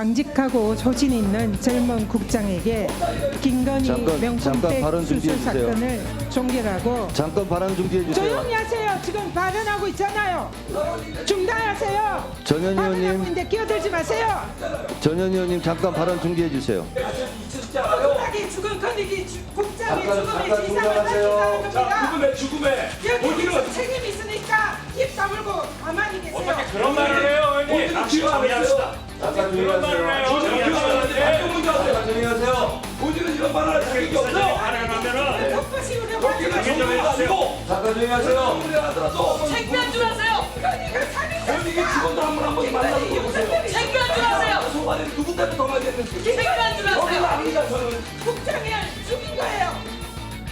강직하고 소신 있는 젊은 국장에게 김건희 명품백 발언 수수 중지해 주세요. 사건을 종결하고 잠깐 발언 중지해 주세요. 조용히 하세요. 지금 발언하고 있잖아요. 중단하세요. 전현 의원님. 발언하고 있는데 끼어들지 마세요. 전현 의원님 잠깐 발언 중지해 주세요. 국장이 죽은 건이기 국장의 죽음의 진상을 중단하세요. 밝히자는 겁니다. 죽음에 여기 어디로 책임 있으니까 입 다물고 가만히 계세요. 어떻게 그런 말을 해요, 의원님? 다시 정리합시다. 잠깐 그런 말을 해요. 잠깐 조용하세요. 본인은 이런 말을 할 자격이 없어. 가능하면은 덮으시 우려 확인 좀 해주세요. 잠깐 조용하세요. 책변줄 하세요. 본인이 직원들 한 번 만나서 보세요. 책변줄 하세요. 소관이 누구 때문에 더 많이 됐는지. 책변줄 거기는 하세요. 압니다, 저는. 국장을 죽인 거예요.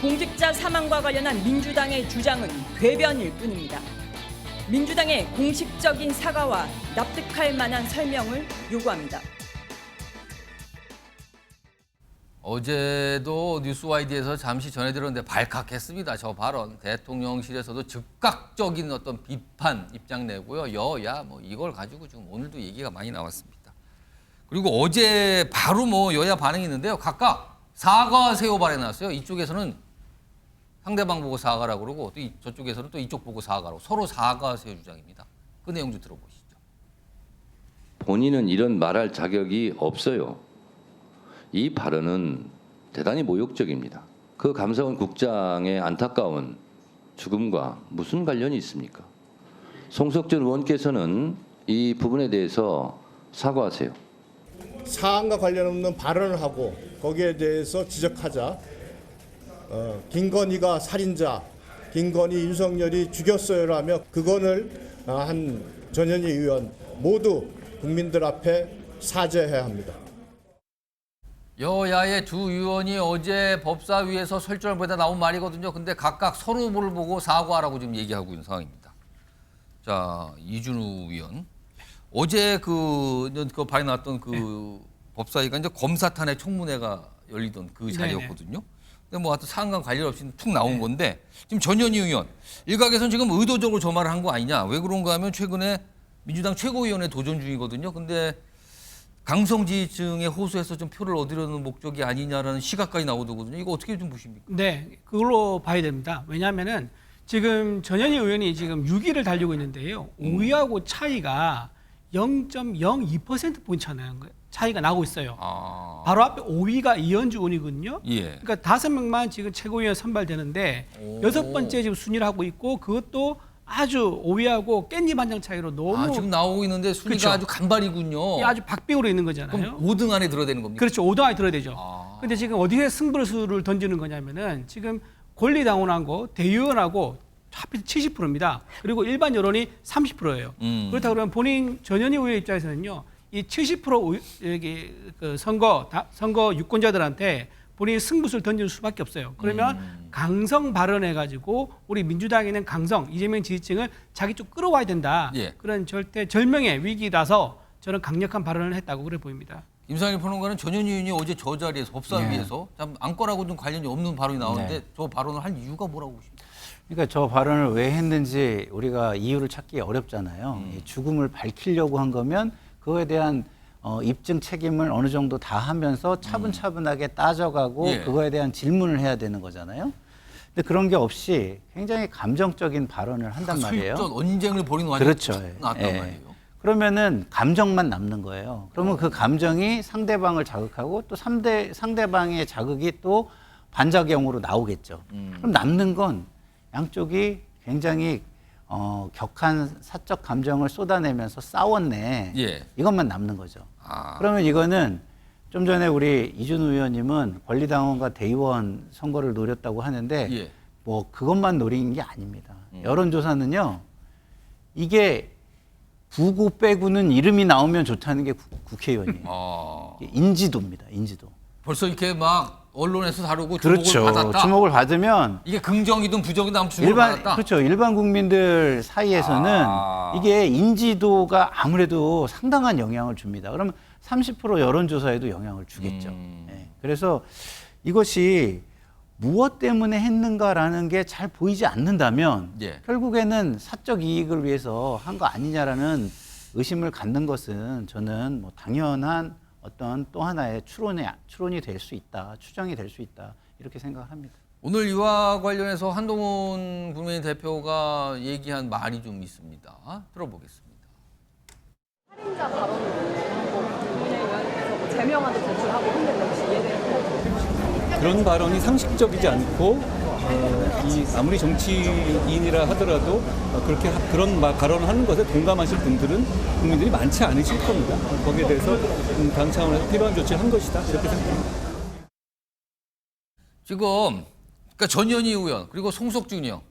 공직자 사망과 관련한 민주당의 주장은 궤변일 뿐입니다. 민주당의 공식적인 사과와 납득할 만한 설명을 요구합니다. 어제도 뉴스와이드에서 잠시 전해드렸는데 발칵했습니다. 저 발언. 대통령실에서도 즉각적인 어떤 비판 입장 내고요. 여야 뭐 이걸 가지고 지금 오늘도 얘기가 많이 나왔습니다. 그리고 어제 바로 뭐 여야 반응이 있는데요. 각각 사과하세요 발언해놨어요. 이쪽에서는 상대방 보고 사과라고 그러고 또 저쪽에서는 또 이쪽 보고 사과라고 서로 사과하세요 주장입니다. 그 내용 좀 들어보시죠. 본인은 이런 말할 자격이 없어요. 이 발언은 대단히 모욕적입니다. 그 감사원 국장의 안타까운 죽음과 무슨 관련이 있습니까? 송석준 의원께서는 이 부분에 대해서 사과하세요. 사안과 관련 없는 발언을 하고 거기에 대해서 지적하자 김건희가 살인자, 김건희 윤석열이 죽였어요라며 그건을 한 전현희 의원 모두 국민들 앞에 사죄해야 합니다. 여야의 두 의원이 어제 법사위에서 설전을 벌이다 나온 말이거든요. 근데 각각 서로를 보고 사과하라고 지금 얘기하고 있는 상황입니다. 자, 이준우 의원. 어제 그 발의 나왔던 그 법사위가 이제 검사탄핵 청문회가 열리던 그 자리였거든요. 근데 뭐 하여튼 사안과 관련 없이 툭 나온 건데 지금 전현희 의원 일각에서는 지금 의도적으로 저 말을 한 거 아니냐. 왜 그런가 하면 최근에 민주당 최고위원회 도전 중이거든요. 근데 강성 지지층에 호소해서 좀 표를 얻으려는 목적이 아니냐라는 시각까지 나오더군요. 이거 어떻게 좀 보십니까? 네, 그걸로 봐야 됩니다. 왜냐하면은 지금 전현희 의원이 지금 6위를 달리고 있는데요. 5위하고 차이가 0.02%포인트 차이가 나고 있어요. 아. 바로 앞에 5위가 이현주 의원이거든요. 예. 그러니까 5명만 지금 최고위원 선발되는데 오. 6번째 지금 순위를 하고 있고 그것도 아주 5위하고 깻잎 한 장 차이로 너무 아, 지금 나오고 있는데 순위가 그쵸. 아주 간발이군요. 아주 박빙으로 있는 거잖아요. 그럼 5등 안에 들어야 되는 겁니까? 그렇죠. 5등 안에 들어야 되죠. 아. 근데 지금 어디에 승부수를 던지는 거냐면은 지금 권리당원하고 대의원하고 하필 70%입니다. 그리고 일반 여론이 30%예요. 그렇다 그러면 본인 전현희 의원 입장에서는요, 이 70% 여기 그 선거 유권자들한테 본인이 승부수를 던지는 수밖에 없어요. 그러면 강성 발언해가지고 우리 민주당에 있는 강성 이재명 지지층을 자기 쪽 끌어와야 된다. 예. 그런 절명의 위기라서 저는 강력한 발언을 했다고 그래 보입니다. 임상일 평론가는 전현희 의원이 어제 저 자리에서 법사위에서 참 안건하고는 관련이 없는 발언이 나오는데 저 발언을 한 이유가 뭐라고 보십니까? 그러니까 저 발언을 왜 했는지 우리가 이유를 찾기 어렵잖아요. 이 죽음을 밝히려고 한 거면 그거에 대한 입증 책임을 어느 정도 다 하면서 차분차분하게 따져가고 예. 그거에 대한 질문을 해야 되는 거잖아요. 근데 그런 게 없이 굉장히 감정적인 발언을 한단 말이에요. 설전 언쟁을 벌이는 완전히 그렇죠. 나왔단 예. 말이에요. 그러면 감정만 남는 거예요. 그러면 그 감정이 상대방을 자극하고 또 상대방의 자극이 또 반작용으로 나오겠죠. 그럼 남는 건 양쪽이 굉장히 격한 사적 감정을 쏟아내면서 싸웠네. 예. 이것만 남는 거죠. 아. 그러면 이거는 좀 전에 우리 이준우 의원님은 권리당원과 대의원 선거를 노렸다고 하는데 예. 뭐 그것만 노린 게 아닙니다. 여론조사는요. 이게 부고 빼고는 이름이 나오면 좋다는 게 국회의원이에요. 아. 인지도입니다. 인지도. 벌써 이렇게 막 언론에서 다루고 그렇죠. 주목을 받았다. 주목을 받으면 이게 긍정이든 부정이든 아무튼 주목을 받았다. 그렇죠. 일반 국민들 사이에서는 이게 인지도가 아무래도 상당한 영향을 줍니다. 그러면 30% 여론조사에도 영향을 주겠죠. 예. 그래서 이것이 무엇 때문에 했는가라는 게 잘 보이지 않는다면 예. 결국에는 사적 이익을 위해서 한 거 아니냐라는 의심을 갖는 것은 저는 뭐 당연한 어떤 또 하나의 추론이 될 수 있다, 추정이 될 수 있다 이렇게 생각을 합니다. 오늘 이와 관련해서 한동훈 국민의힘 대표가 얘기한 말이 좀 있습니다. 들어보겠습니다. 살인자 발언으로 국민의힘에서 제명안도 제출하고 했는데 혹시 이해되는 그런 발언이 상식적이지 않고 아무리 정치인이라 하더라도 그렇게 그런 발언을 하는 것에 동감하실 분들은 국민들이 많지 않으실 겁니다. 거기에 대해서 당 차원에서 필요한 조치를 한 것이다 이렇게 생각합니다. 지금 그러니까 전현희 의원 그리고 송석준 의원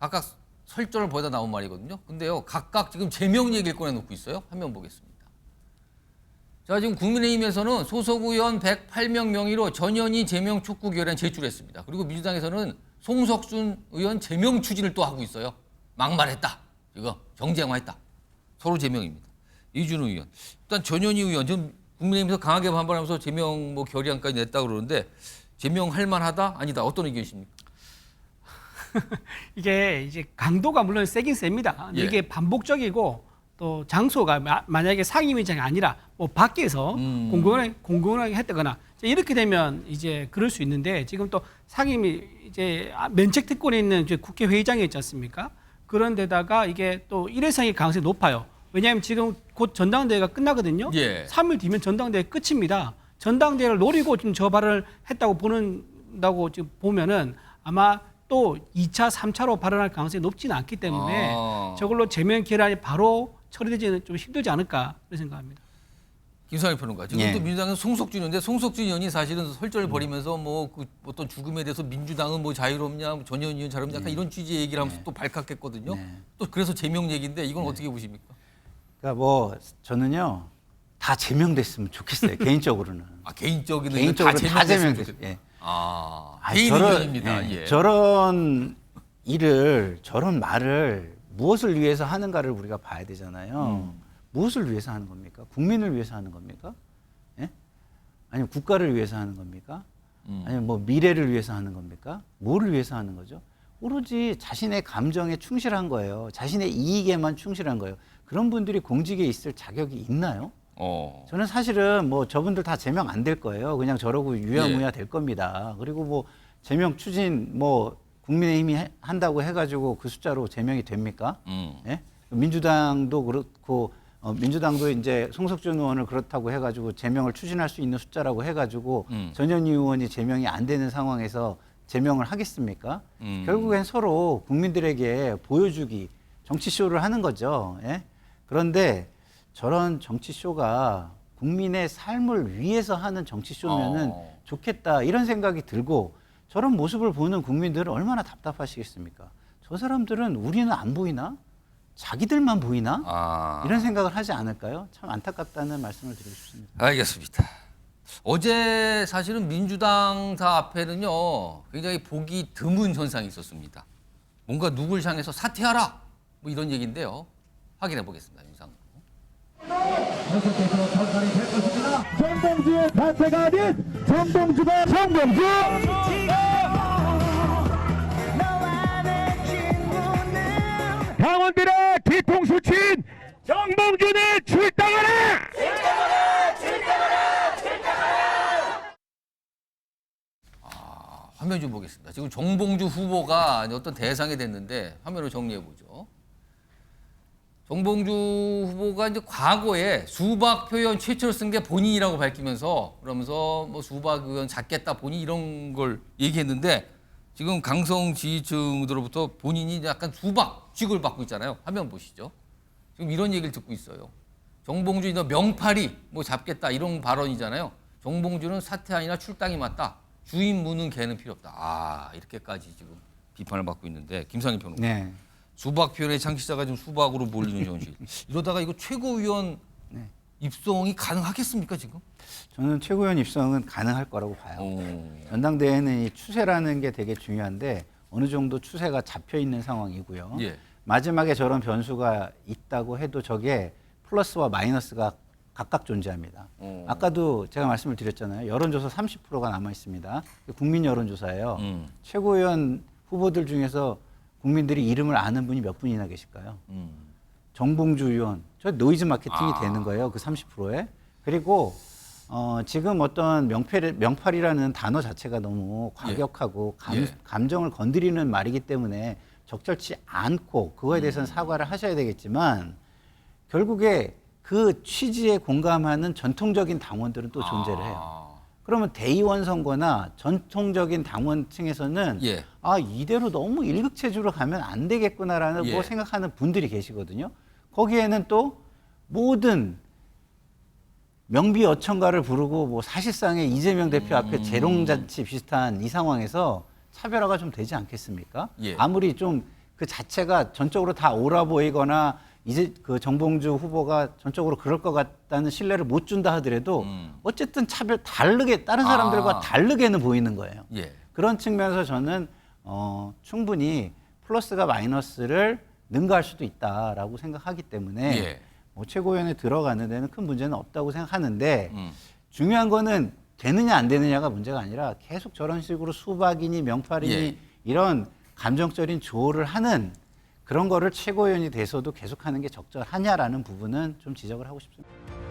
각각 설전을 벌이다 나온 말이거든요. 근데요 각각 지금 제명 얘기를 꺼내놓고 있어요. 화면 보겠습니다. 자, 지금 국민의힘에서는 소속 의원 108명 명의로 전현희 제명 촉구 결의안 제출했습니다. 그리고 민주당에서는 송석준 의원 제명 추진을 또 하고 있어요. 막말했다. 이거 정쟁화했다. 서로 제명입니다. 이준우 의원. 일단 전현희 의원 지금 국민의힘에서 강하게 반발하면서 제명 뭐 결의안까지 냈다 그러는데 제명할 만하다? 아니다. 어떤 의견이십니까? 이게 이제 강도가 물론 세긴 셉니다. 예. 이게 반복적이고 또 장소가 만약에 상임위원장이 아니라 뭐 밖에서 공공연하게 했다거나 이렇게 되면 이제 그럴 수 있는데 지금 또 상임위 이제 면책 특권이 있는 이제 국회 회의장에 있지 않습니까? 그런 데다가 이게 또 일회성의 가능성이 높아요. 왜냐하면 지금 곧 전당대회가 끝나거든요. 예. 3일 뒤면 전당대회 끝입니다. 전당대회를 노리고 지금 저 발언을 했다고 보는다고 지금 보면은 아마 또 2차, 3차로 발언할 가능성이 높지는 않기 때문에 저걸로 제명 결의안이 바로 처리되지는 좀 힘들지 않을까 그런 생각합니다. 김상일 평론가. 지금 예. 또 민주당은 송석준 의원인데 송석준 의원이 사실은 설전을 벌이면서 뭐 그 어떤 죽음에 대해서 민주당은 뭐 자유롭냐, 뭐 전현희 의원 자유롭냐 약간 이런 취지의 얘기를 하면서 또 발칵했거든요. 또 그래서 제명 얘기인데 이건 어떻게 보십니까? 그러니까 뭐 저는요 다 제명됐으면 좋겠어요. 개인적으로는. 아 개인적인 개인적으로 다 제명됐으면 제명됐어요. 좋겠다. 예. 개인 의견입니다. 예, 예. 저런 일을 저런 말을 무엇을 위해서 하는가를 우리가 봐야 되잖아요. 무엇을 위해서 하는 겁니까? 국민을 위해서 하는 겁니까? 예? 아니면 국가를 위해서 하는 겁니까? 아니면 뭐 미래를 위해서 하는 겁니까? 뭐를 위해서 하는 거죠? 오로지 자신의 감정에 충실한 거예요. 자신의 이익에만 충실한 거예요. 그런 분들이 공직에 있을 자격이 있나요? 저는 사실은 뭐 저분들 다 제명 안 될 거예요. 그냥 저러고 유야무야 될 겁니다. 그리고 뭐 제명 추진 뭐 국민의힘이 한다고 해가지고 그 숫자로 제명이 됩니까? 예? 민주당도 그렇고 민주당도 이제 송석준 의원을 그렇다고 해가지고 제명을 추진할 수 있는 숫자라고 해가지고 전현희 의원이 제명이 안 되는 상황에서 제명을 하겠습니까? 결국엔 서로 국민들에게 보여주기 정치쇼를 하는 거죠. 예? 그런데 저런 정치쇼가 국민의 삶을 위해서 하는 정치쇼면은 좋겠다 이런 생각이 들고 저런 모습을 보는 국민들은 얼마나 답답하시겠습니까? 저 사람들은 우리는 안 보이나? 자기들만 보이나? 이런 생각을 하지 않을까요? 참 안타깝다는 말씀을 드리고 싶습니다. 알겠습니다. 어제 사실은 민주당사 앞에는요 굉장히 보기 드문 현상이 있었습니다. 뭔가 누굴 향해서 사퇴하라 뭐 이런 얘기인데요. 확인해 보겠습니다. 영상으로. 정봉주의 사태가 아닌 정봉주가 정봉주. 당원들의 뒤통수 친 정봉주는 출당하라! 화면 좀 보겠습니다. 지금 정봉주 후보가 어떤 대상이 됐는데 화면을 정리해 보죠. 정봉주 후보가 이제 과거에 수박 표현 최초로 쓴 게 본인이라고 밝히면서 그러면서 뭐 수박 의원 잡겠다 본인 이런 걸 얘기했는데 지금 강성 지지층으로부터 본인이 약간 수박 취급을 받고 있잖아요. 화면 보시죠. 지금 이런 얘기를 듣고 있어요. 정봉주 너 명팔이 뭐 잡겠다 이런 발언이잖아요. 정봉주는 사퇴 아니라 출당이 맞다. 주인 무는 개는 필요 없다. 이렇게까지 지금 비판을 받고 있는데 김상일 평론가. 네. 수박 표현의 창시자가 지금 수박으로 몰리는 현실. 이러다가 이거 최고위원 입성이 가능하겠습니까 지금? 저는 최고위원 입성은 가능할 거라고 봐요. 전당대회는 이 추세라는 게 되게 중요한데 어느 정도 추세가 잡혀 있는 상황이고요. 예. 마지막에 저런 변수가 있다고 해도 저게 플러스와 마이너스가 각각 존재합니다. 아까도 제가 말씀을 드렸잖아요. 여론조사 30%가 남아 있습니다. 국민 여론조사예요. 최고위원 후보들 중에서 국민들이 이름을 아는 분이 몇 분이나 계실까요? 정봉주 의원, 저 노이즈 마케팅이 되는 거예요. 그 30%에. 그리고 지금 어떤 명팔이라는 단어 자체가 너무 과격하고 감정을 건드리는 말이기 때문에 적절치 않고 그거에 대해서는 사과를 하셔야 되겠지만 결국에 그 취지에 공감하는 전통적인 당원들은 또 존재를 해요. 그러면 대의원 선거나 전통적인 당원층에서는 이대로 너무 일극체주로 가면 안 되겠구나라는 뭐 생각하는 분들이 계시거든요. 거기에는 또 모든 명비어천가를 부르고 뭐 사실상의 이재명 대표 앞에 재롱잔치 비슷한 이 상황에서 차별화가 좀 되지 않겠습니까? 아무리 좀 그 자체가 전적으로 다 옳아 보이거나 이제 그 정봉주 후보가 전적으로 그럴 것 같다는 신뢰를 못 준다 하더라도 어쨌든 다르게 다른 사람들과 다르게는 보이는 거예요. 그런 측면에서 저는 충분히 플러스가 마이너스를 능가할 수도 있다라고 생각하기 때문에 뭐 최고위원회 들어가는 데는 큰 문제는 없다고 생각하는데 중요한 거는 되느냐 안 되느냐가 문제가 아니라 계속 저런 식으로 수박이니 명팔이니 이런 감정적인 조언을 하는 그런 거를 최고위원이 돼서도 계속하는 게 적절하냐라는 부분은 좀 지적을 하고 싶습니다.